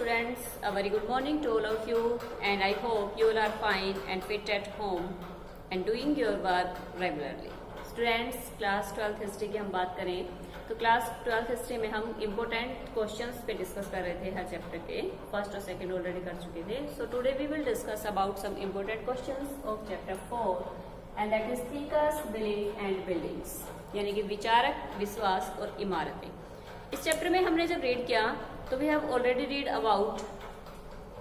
students, a very good morning to all of you, and I hope you all are fine and fit at home and doing your work regularly. Students, class 12th history की हम बात करें तो class 12th history में हम important questions पे discuss कर रहे थे हर चैप्टर के, फर्स्ट और सेकंड ऑलरेडी कर चुके थे. So today we will discuss about some important questions of chapter 4 and that is thinkers, belief and buildings, यानी कि विचारक, विश्वास और इमारतें. इस चैप्टर में हमने जब रीड किया तो we have already read about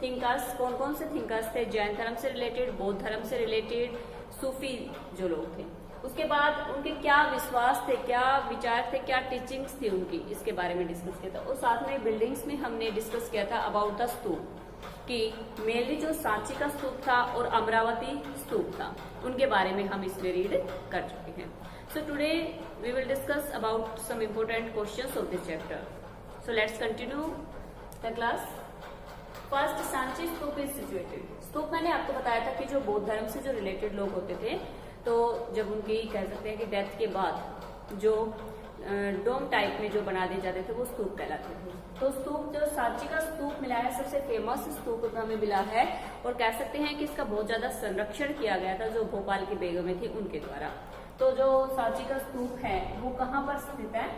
thinkers. कौन कौन से थिंकर्स थे? जैन धर्म से रिलेटेड, बौद्ध धर्म से रिलेटेड, सूफी जो लोग थे. उसके बाद उनके क्या विश्वास थे, क्या विचार थे, क्या टीचिंग्स थी उनकी, इसके बारे में डिस्कस किया था. और साथ में बिल्डिंग्स में हमने डिस्कस किया था अबाउट द स्तूप, कि मेनली जो सांची का स्तूप था और अमरावती स्तूप था, उनके बारे में हम इसमें रीड कर चुके हैं. So today we will discuss about some important questions of this chapter. So let's continue the class. First, Sanchi stupa is situated. स्तूप मैंने आपको बताया था कि जो बौद्ध धर्म से जो रिलेटेड लोग होते थे, तो जब उनकी कह सकते हैं कि डेथ के बाद जो डोम टाइप में जो बना दिए जाते थे वो स्तूप कहलाते थे. तो स्तूप जो सांची का स्तूप मिला है, सबसे फेमस स्तूप हमें मिला है, और कह सकते हैं कि इसका बहुत ज्यादा संरक्षण किया गया था जो भोपाल की बेगमें थी उनके द्वारा. तो जो सांची का स्तूप है वो कहाँ पर स्थित है?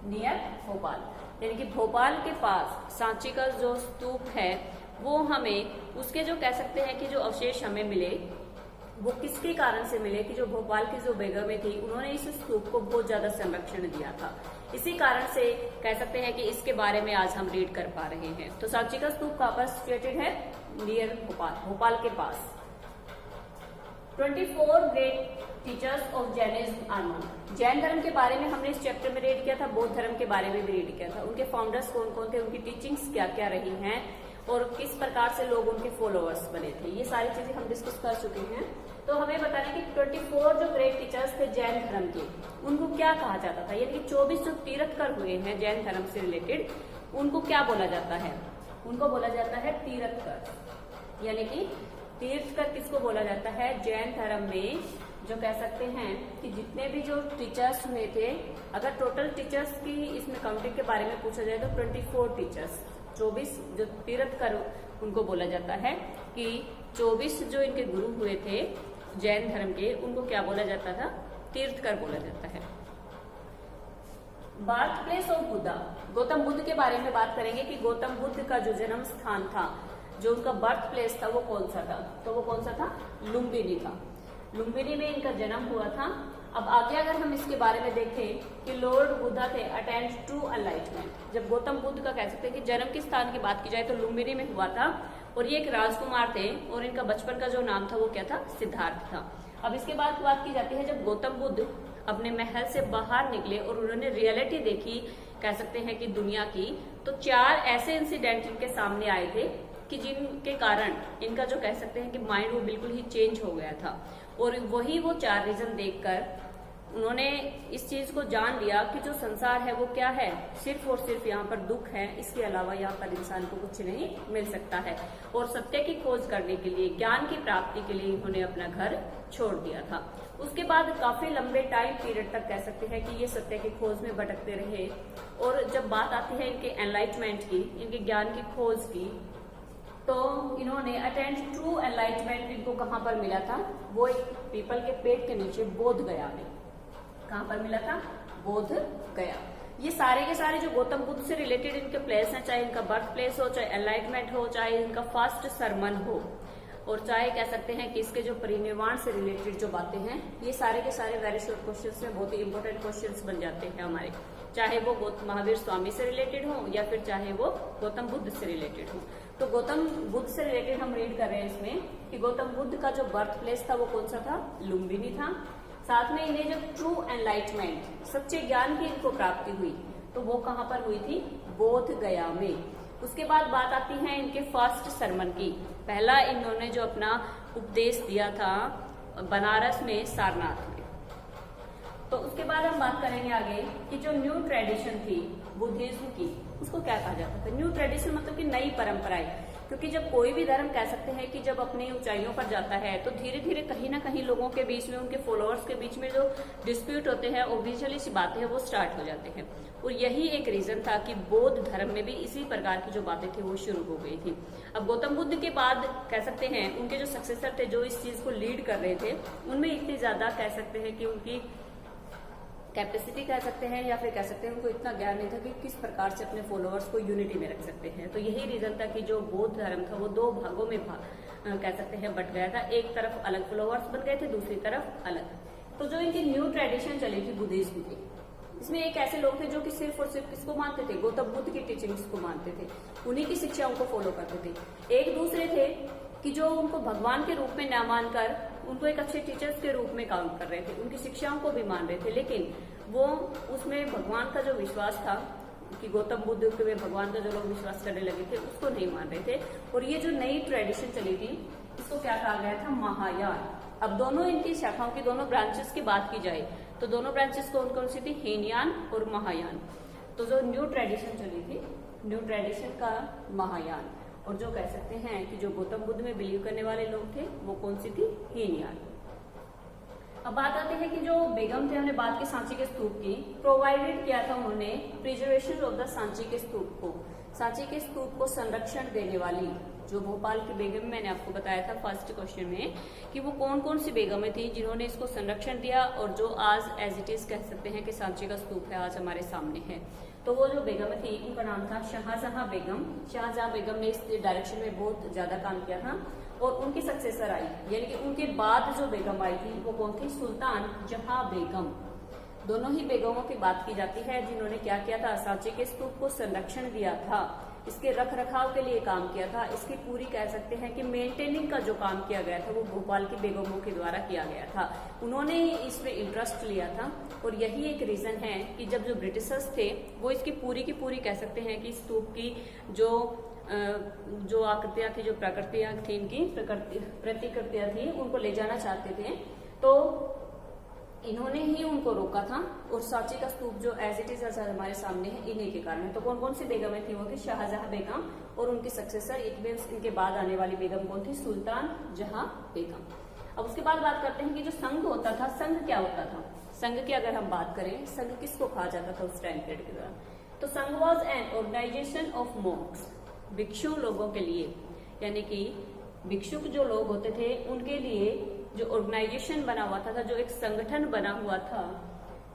नियर भोपाल, यानी कि भोपाल के पास सांची का जो स्तूप है वो हमें उसके जो कह सकते हैं कि जो अवशेष हमें मिले वो किसके कारण से मिले कि जो भोपाल की जो बेगमें थी उन्होंने इस स्तूप को बहुत ज्यादा संरक्षण दिया था. इसी कारण से कह सकते हैं कि इसके बारे में आज हम रीड कर पा रहे हैं. तो सांची का स्तूप कहाँ पर सिचुएटेड है? नियर भोपाल, भोपाल के पास. 24 great teachers of Jainism are known. Jain धर्म के बारे में हमने इस चैप्टर में रीड किया था, बौद्ध धर्म के बारे में भी रीड किया था. उनके फाउंडर्स कौन कौन थे, उनकी टीचिंग्स क्या क्या रही हैं और किस प्रकार से लोग उनके फॉलोअर्स बने थे, ये सारी चीजें हम डिस्कस कर चुके हैं. तो हमें बताना कि 24 जो ग्रेट टीचर्स थे जैन धर्म के, उनको क्या कहा जाता था, यानी कि 24 जो तीर्थकर हुए हैं जैन धर्म से रिलेटेड, उनको क्या बोला जाता है? उनको बोला जाता है तीर्थकर. यानी कि तीर्थकर किसको बोला जाता है? जैन धर्म में जो कह सकते हैं कि जितने भी जो टीचर्स हुए थे, अगर टोटल टीचर्स की इसमें काउंटिंग के बारे में पूछा जाए तो 24 टीचर्स, 24 जो तीर्थकर उनको बोला जाता है कि 24 जो इनके गुरु हुए थे जैन धर्म के, उनको क्या बोला जाता था? तीर्थकर बोला जाता है. Birth place of Buddha, Gautam Buddha के बारे में बात करेंगे कि गौतम बुद्ध का जो जन्म स्थान था, जो उनका बर्थ प्लेस था वो कौन सा था? तो वो कौन सा था? लुम्बिनी था. लुम्बिनी में इनका जन्म हुआ था. अब आगे अगर हम इसके बारे में देखें कि लॉर्ड बुद्धा थे अटेंड टू एनलाइटमेंट. जब गौतम बुद्ध का कह सकते हैं कि जन्म के स्थान की बात की जाए तो लुम्बिनी में हुआ था, और ये एक राजकुमार थे और इनका बचपन का जो नाम था वो क्या था? सिद्धार्थ था. अब इसके बाद बात की जाती है जब गौतम बुद्ध अपने महल से बाहर निकले और उन्होंने रियलिटी देखी, कह सकते हैं कि दुनिया की, तो 4 ऐसे इंसिडेंट इनके सामने आए थे कि जिनके कारण इनका जो कह सकते हैं कि माइंड वो बिल्कुल ही चेंज हो गया था. और वही वो 4 रीजन देखकर उन्होंने इस चीज को जान लिया कि जो संसार है वो क्या है? सिर्फ और सिर्फ यहाँ पर दुख है, इसके अलावा यहाँ पर इंसान को कुछ नहीं मिल सकता है. और सत्य की खोज करने के लिए, ज्ञान की प्राप्ति के लिए उन्होंने अपना घर छोड़ दिया था. उसके बाद काफी लंबे टाइम पीरियड तक कह सकते हैं कि ये सत्य की खोज में भटकते रहे. और जब बात आती है इनके एनलाइटमेंट की, इनके ज्ञान की खोज की, तो इन्होंने अटेंड टू एनलाइटमेंट इनको कहाँ पर मिला था? वो एक पीपल के पेड़ के नीचे बोध गया में. कहाँ पर मिला था? बोध गया. ये सारे के सारे जो गौतम बुद्ध से रिलेटेड इनके प्लेस हैं, चाहे इनका बर्थ प्लेस हो, चाहे एनलाइटमेंट हो, चाहे इनका फर्स्ट सरमन हो, और चाहे कह सकते हैं कि इसके जो परिनिर्वाण से रिलेटेड जो बातें हैं, ये सारे के सारे वेरी शॉर्ट क्वेश्चंस में बहुत ही इंपॉर्टेंट क्वेश्चंस बन जाते हैं हमारे, चाहे वो महावीर स्वामी से रिलेटेड हो या फिर चाहे वो गौतम बुद्ध से रिलेटेड हो. तो गौतम बुद्ध से रिलेटेड हम रीड कर रहे हैं इसमें कि गौतम बुद्ध का जो बर्थ प्लेस था वो कौन सा था? लुम्बिनी था. साथ में इन्हें जब ट्रू एनलाइटमेंट, सच्चे ज्ञान की इनको प्राप्ति हुई, तो वो कहाँ पर हुई थी? बोध गया में. उसके बाद बात आती है इनके फर्स्ट सरमन की. पहला इन्होंने जो अपना उपदेश दिया था बनारस में, सारनाथ में. तो उसके बाद हम बात करेंगे आगे कि जो न्यू ट्रेडिशन थी बुद्धिज्म की, उसको क्या कहा जाता था? न्यू ट्रेडिशन मतलब कि नई परंपराएं. क्योंकि जब कोई भी धर्म कह सकते हैं कि जब अपनी ऊंचाइयों पर जाता है तो धीरे धीरे कहीं ना कहीं लोगों के बीच में, उनके फॉलोअर्स के बीच में जो डिस्प्यूट होते हैं, ऑब्वियसली सी बातें हैं, वो स्टार्ट हो जाते हैं। और यही एक रीजन था कि बौद्ध धर्म में भी इसी प्रकार की जो बातें थी वो शुरू हो गई थी। अब गौतम बुद्ध के बाद कह सकते हैं उनके जो सक्सेसर थे, जो इस चीज को लीड कर रहे थे, उनमें इतनी ज्यादा कह सकते हैं कि उनकी कैपेसिटी कह सकते हैं या फिर कह सकते हैं उनको इतना ज्ञान नहीं था कि किस प्रकार से अपने फॉलोअर्स को यूनिटी में रख सकते हैं। तो यही रीजन था कि जो बौद्ध धर्म था वो 2 भागों में कह सकते हैं बट गया था। एक तरफ अलग फॉलोअर्स बन गए थे, दूसरी तरफ अलग। तो जो इनकी न्यू ट्रेडिशन चली थी बुद्धिज्म की, इसमें एक ऐसे लोग थे जो कि सिर्फ और सिर्फ किसको मानते थे, गौतम बुद्ध की टीचिंग्स को मानते थे, उन्हीं की शिक्षाओं को फॉलो करते थे। एक दूसरे थे कि जो उनको भगवान के रूप में न मानकर उनको एक अच्छे टीचर्स के रूप में काउंट कर रहे थे, उनकी शिक्षाओं को भी मान रहे थे, लेकिन वो उसमें भगवान का जो विश्वास था कि गौतम बुद्ध के भगवान का जो लोग विश्वास करने लगे थे उसको नहीं मान रहे थे। और ये जो नई ट्रेडिशन चली थी इसको क्या कहा गया था, महायान। अब दोनों इनकी शाखाओं की, दोनों ब्रांचेस की बात की जाए तो दोनों ब्रांचेस कौन कौन सी थी, हीनयान और महायान। तो जो न्यू ट्रेडिशन चली थी, न्यू ट्रेडिशन का महायान, और जो कह सकते हैं कि जो गौतम बुद्ध में बिलीव करने वाले लोग थे वो कौन सी थी, हीनयान। अब बात आते हैं कि जो बेगम थे, हमने बात की सांची के स्तूप की, प्रोवाइडेड किया था उन्होंने प्रिजर्वेशन ऑफ द सांची के स्तूप को, सांची के स्तूप को संरक्षण देने वाली जो भोपाल की बेगम, मैंने आपको बताया था फर्स्ट क्वेश्चन में कि वो कौन कौन सी बेगमें थी जिन्होंने इसको संरक्षण दिया और जो आज एज इट इज कह सकते हैं कि सांची का स्तूप है आज हमारे सामने है। तो वो जो बेगम थी उनका नाम था शाहजहां बेगम। शाहजहां बेगम ने इस डायरेक्शन में बहुत ज्यादा काम किया था और उनकी सक्सेसर आई, यानी कि उनके बाद जो बेगम आई थी वो कौन थी, सुल्तान जहां बेगम। दोनों ही बेगमों की बात की जाती है जिन्होंने क्या किया था, सांची के स्तूप को संरक्षण दिया था, इसके रख रखाव के लिए काम किया था, इसकी पूरी कह सकते हैं कि मेंटेनिंग का जो काम किया गया था वो भोपाल की बेगमों के द्वारा किया गया था। उन्होंने इसमें इंटरेस्ट लिया था और यही एक रीजन है कि जब जो ब्रिटिशर्स थे वो इसकी पूरी कह सकते हैं कि स्तूप की जो आकृतियां थी, जो प्रकृतियां थी, इनकी प्रतिकृतियां थी, उनको ले जाना चाहते थे, तो इन्होंने ही उनको रोका था। और सांची का स्तूप जो एज इट इज हमारे सामने है इन्हीं के कारण। तो कौन कौन सी बेगमें थी, वो थी शाहजहां बेगम और उनकी सक्सेसर, इट मीन्स इनके बाद आने वाली बेगम कौन थी, सुल्तान जहां बेगम। अब उसके बाद बात करते हैं कि जो संघ होता था, संघ क्या होता था। संघ की अगर हम बात करें, संघ किसको कहा जाता था उस टाइम पीरियड के दौरान, तो Sangha was an organisation of monks, भिक्षु लोगों के लिए, यानी कि भिक्षुक जो लोग होते थे उनके लिए जो ऑर्गेनाइजेशन बना हुआ था, जो एक संगठन बना हुआ था,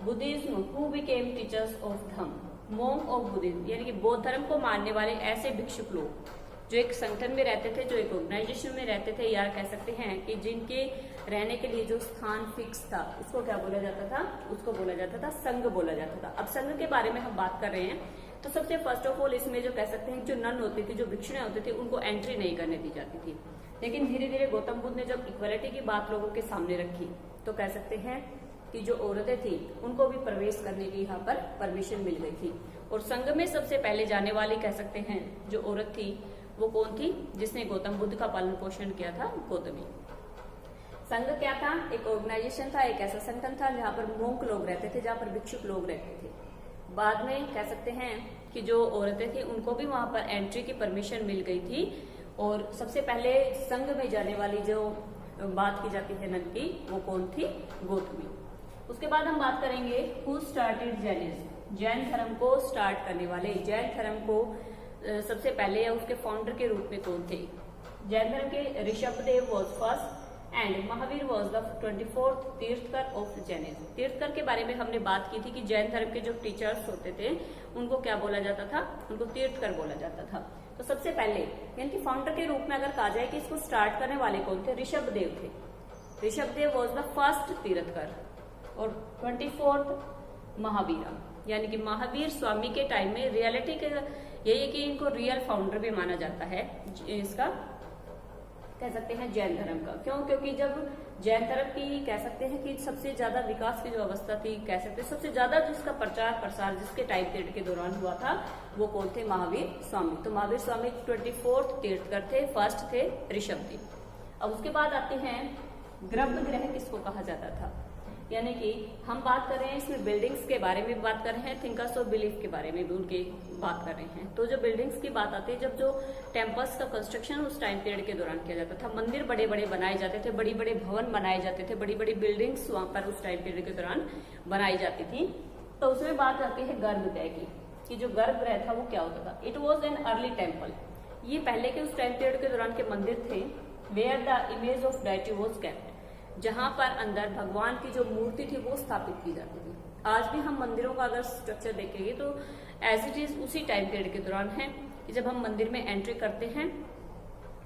Buddhism who became teachers of धर्म, मोंक ऑफ बुद्धिज्म, यानी कि बौद्ध धर्म को मानने वाले ऐसे भिक्षुक लोग जो एक संगठन में रहते थे, जो एक ऑर्गेनाइजेशन में रहते थे, या कह सकते हैं कि जिनके रहने के लिए जो स्थान फिक्स था उसको क्या बोला जाता था, उसको बोला जाता था संघ बोला जाता था। अब संघ के बारे में हम बात कर रहे हैं तो सबसे फर्स्ट ऑफ ऑल इसमें जो कह सकते हैं जो नन होती थी, जो भिक्षुएं होते थे, उनको एंट्री नहीं करने दी जाती थी। लेकिन धीरे धीरे गौतम बुद्ध ने जब इक्वालिटी की बात लोगों के सामने रखी तो कह सकते हैं कि जो औरतें थी उनको भी प्रवेश करने की यहाँ पर परमिशन मिल गई थी। और संघ में सबसे पहले जाने वाली कह सकते हैं जो औरत थी वो कौन थी, जिसने गौतम बुद्ध का पालन पोषण किया था, गौतमी। संघ क्या था, एक ऑर्गेनाइजेशन था, एक ऐसा संगठन था जहाँ पर मोंक लोग रहते थे, जहाँ पर भिक्षुक लोग रहते थे। बाद में कह सकते हैं कि जो औरतें थी उनको भी वहां पर एंट्री की परमिशन मिल गई थी। और सबसे पहले संघ में जाने वाली जो बात की जाती है नन की, वो कौन थी, गौतमी। उसके बाद हम बात करेंगे हु स्टार्टेड जैनिज्म, जैन धर्म को स्टार्ट करने वाले, जैन धर्म को सबसे पहले या उसके फाउंडर के रूप में कौन थे। जैन धर्म के Rishabhdev was first and Mahavir was the 24th tirthankar of Jainism. तीर्थकर के बारे में हमने बात की थी कि जैन धर्म के जो टीचर्स होते थे उनको क्या बोला जाता था, उनको तीर्थकर बोला जाता था। तो सबसे पहले यानी कि फाउंडर के रूप में अगर कहा जाए कि इसको स्टार्ट करने वाले कौन थे, ऋषभदेव थे। ऋषभदेव वॉज द फर्स्ट तीर्थकर और 24th महावीरा, यानी कि महावीर स्वामी के टाइम में रियलिटी के यही है कि इनको रियल फाउंडर भी माना जाता है इसका, कह सकते हैं जैन धर्म का। क्यों, क्योंकि जब जैन धर्म की कह सकते हैं कि सबसे ज्यादा विकास की जो अवस्था थी, कह सकते हैं सबसे ज्यादा जिसका प्रचार प्रसार जिसके टाइम पीरियड के दौरान हुआ था वो कौन थे, महावीर स्वामी। तो महावीर स्वामी 24th तीर्थकर थे, फर्स्ट थे ऋषभदेव। अब उसके बाद आते हैं गर्भगृह किसको कहा जाता था। यानी कि हम बात कर रहे हैं इसमें बिल्डिंग्स के बारे में बात कर रहे हैं, थिंकर्स ऑफ बिलीफ के बारे में भी उनकी बात कर रहे हैं। तो जो बिल्डिंग्स की बात आती है, जब जो टेम्पल्स का कंस्ट्रक्शन उस टाइम पीरियड के दौरान किया जाता था, मंदिर बड़े बड़े बनाए जाते थे, बड़ी बड़ी भवन बनाए जाते थे, बड़ी बड़ी बिल्डिंग्स वहां पर उस टाइम पीरियड के दौरान बनाई जाती थी। तो उसमें बात आती है गर्भगृह की, कि जो गर्भगृह था वो क्या होता था। It was an early temple, ये पहले के उस टाइम पीरियड के दौरान के मंदिर थे। Where the image of deity was kept, जहां पर अंदर भगवान की जो मूर्ति थी वो स्थापित की जाती थी। आज भी हम मंदिरों का अगर स्ट्रक्चर देखेंगे तो एज इट इज उसी टाइम पीरियड के दौरान है कि जब हम मंदिर में एंट्री करते हैं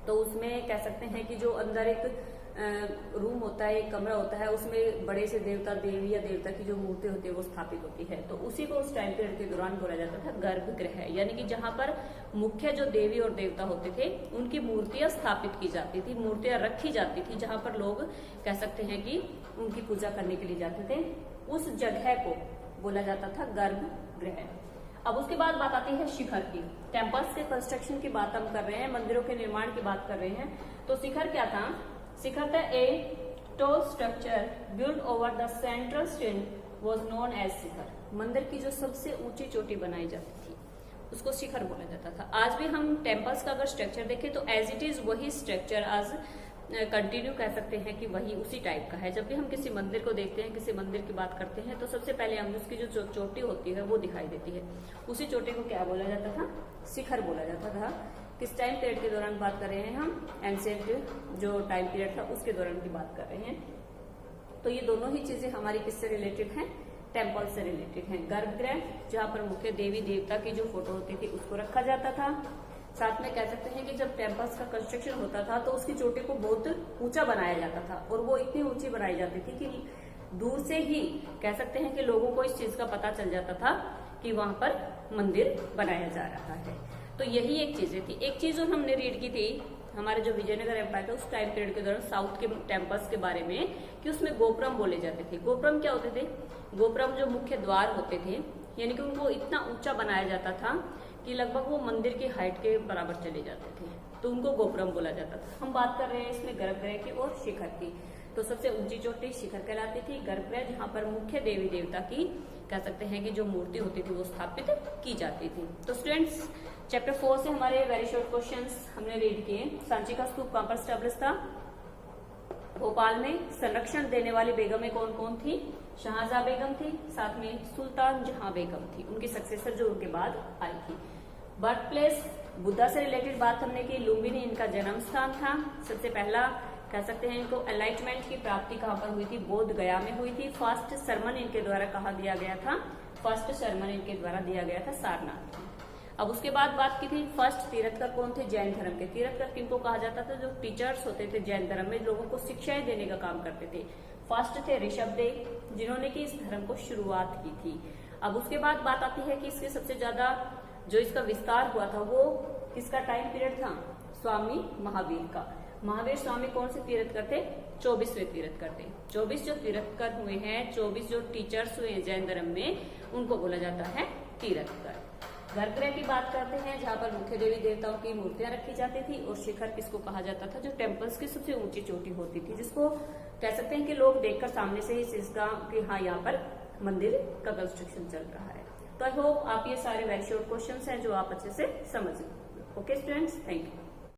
तो उसमें कह सकते हैं कि जो अंदर एक रूम होता है, एक कमरा होता है, उसमें बड़े से देवता देवी या देवता की जो मूर्ति होती है वो स्थापित होती है। तो उसी को उस टाइम पीरियड के दौरान बोला जाता था गर्भगृह, यानी कि जहां पर मुख्य जो देवी और देवता होते थे उनकी मूर्तियां स्थापित की जाती थी, मूर्तियां रखी जाती थी, जहां पर लोग कह सकते हैं कि उनकी पूजा करने के लिए जाते थे। उस जगह को बोला जाता था गर्भगृह। अब उसके बाद बात आती है शिखर की। टेम्पल्स के कंस्ट्रक्शन की बात हम कर रहे हैं, मंदिरों के निर्माण की बात कर रहे हैं। तो शिखर क्या था? शिखर था a tall structure build over the central stain was known as shikhar. मंदिर की जो सबसे ऊंची चोटी बनाई जाती थी उसको शिखर बोला जाता था। आज भी हम टेम्पल्स का अगर स्ट्रक्चर देखें तो एज इट इज वही स्ट्रक्चर आज कंटिन्यू कह सकते हैं कि वही उसी टाइप का है। जब भी हम किसी मंदिर को देखते हैं, किसी मंदिर की बात करते हैं, तो सबसे पहले हमें उसकी जो चोटी होती है वो दिखाई देती है। उसी चोटी को क्या बोला जाता था? शिखर बोला जाता था। किस टाइम पीरियड के दौरान बात कर रहे हैं हम? एंशिएंट जो टाइम पीरियड था उसके दौरान की बात कर रहे हैं। तो ये दोनों ही चीजें हमारी किससे रिलेटेड हैं? टेम्पल से रिलेटेड हैं। गर्भगृह जहाँ पर मुख्य देवी देवता की जो फोटो होती थी उसको रखा जाता था। साथ में कह सकते हैं कि जब टेम्पल्स का कंस्ट्रक्शन होता था तो उसकी चोटी को बहुत ऊंचा बनाया जाता था, और वो इतनी ऊंची बनाई जाती थी कि दूर से ही कह सकते हैं कि लोगों को इस चीज का पता चल जाता था कि वहां पर मंदिर बनाया जा रहा है। तो यही एक चीजें थी। एक चीज जो हमने रीड की थी हमारे जो विजयनगर एम्पायर था उस टाइम पीरियड के दौरान साउथ के टेम्पल्स के बारे में, कि उसमें गोपुरम बोले जाते थे। गोपुरम क्या होते थे? गोपुरम जो मुख्य द्वार होते थे, यानी कि उनको इतना ऊंचा बनाया जाता था कि लगभग वो मंदिर की हाइट के बराबर चले जाते थे, तो उनको गोपुरम बोला जाता था। हम बात कर रहे हैं इसमें गर्भगृह की और शिखर की। तो सबसे ऊंची चोटी शिखर कहलाती थी। गर्भगृह जहाँ पर मुख्य देवी देवता की कह सकते हैं कि जो मूर्ति होती थी वो स्थापित की जाती थी। तो स्टूडेंट्स, चैप्टर 4 से हमारे वेरी शॉर्ट क्वेश्चंस हमने रीड किए। सांची का स्तूप कहां पर स्टैब्लिश था? भोपाल में। संरक्षण देने वाली बेगमें कौन कौन थी? शाहजहां बेगम थी, साथ में सुल्तान जहां बेगम थी, उनकी सक्सेसर जो उनके बाद आई थी। बर्थ प्लेस, बुद्धा से रिलेटेड बात हमने की। लुम्बिनी इनका जन्म स्थान था। सबसे पहला कह सकते हैं इनको एनलाइटमेंट की प्राप्ति कहां पर हुई थी? बोध गया में हुई थी। फर्स्ट सरमन इनके द्वारा कहा दिया गया था? फर्स्ट सरमन इनके द्वारा दिया गया था सारनाथ। अब उसके बाद बात की थी फर्स्ट तीर्थकर कौन थे? जैन धर्म के। तीर्थकर किनको कहा जाता था? जो टीचर्स होते थे जैन धर्म में, लोगों को शिक्षाएं देने का काम करते थे। फर्स्ट थे ऋषभदेव, जिन्होंने कि इस धर्म को शुरुआत की थी। अब उसके बाद बात आती है कि इसके सबसे ज्यादा जो इसका विस्तार हुआ था वो किसका टाइम पीरियड था? स्वामी महावीर का। महावीर स्वामी कौन से तीर्थकर थे? 24वें तीर्थकर थे। 24 जो तीर्थकर हुए हैं, 24 जो टीचर्स हुए हैं जैन धर्म में, उनको बोला जाता है तीर्थकर। गर्भगृह की बात करते हैं जहां पर मुख्य देवी देवताओं की मूर्तियां रखी जाती थी। और शिखर किसको कहा जाता था? जो टेम्पल्स की सबसे ऊंची चोटी होती थी, जिसको कह सकते हैं कि लोग देखकर सामने से ही इसका कि हाँ यहाँ पर मंदिर का कंस्ट्रक्शन चल रहा है। तो आई होप आप ये सारे वेरी शॉर्ट क्वेश्चंस हैं जो आप अच्छे से समझ लें। Okay students, thank you.